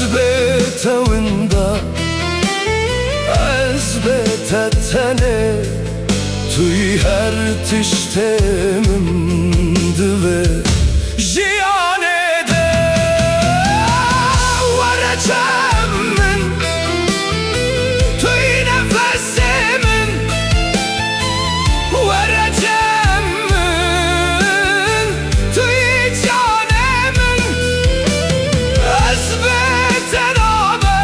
بتوندا از بتتنه توی هر تشتمم دوه جیانه ده ورچم من توی nefesimin ورچم من توی canemin az betenabe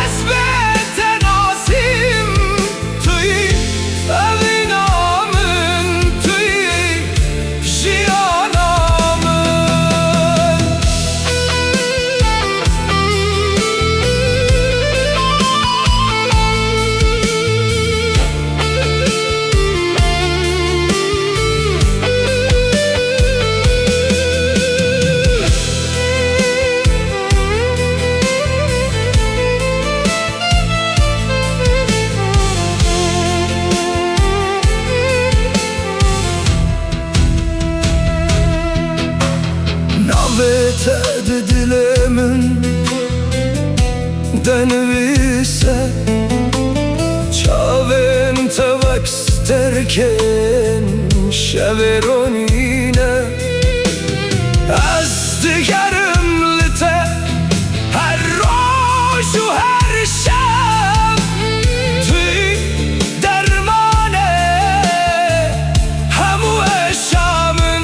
az betenasim توی evinamın توی jiyanamın Navet dilemin denvise Çaven tavak sterken şeveronine Az digerim lite her roş u her şem Tüy dermane hemu eşamın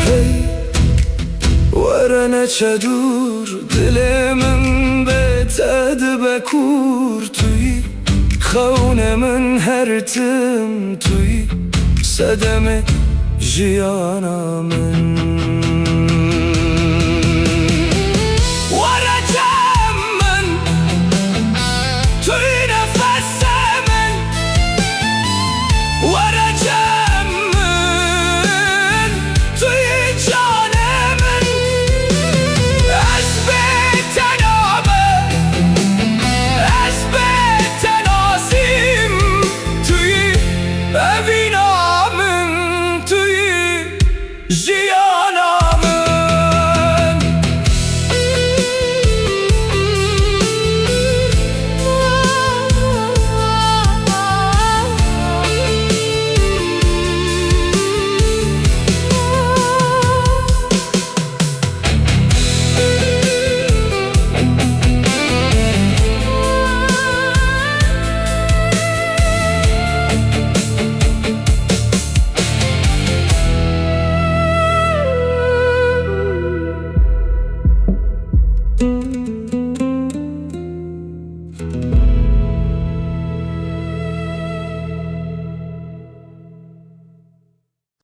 Hey ورنه چدور دلمن بتد بکور توی خونمن هرتم توی صدم جیانمن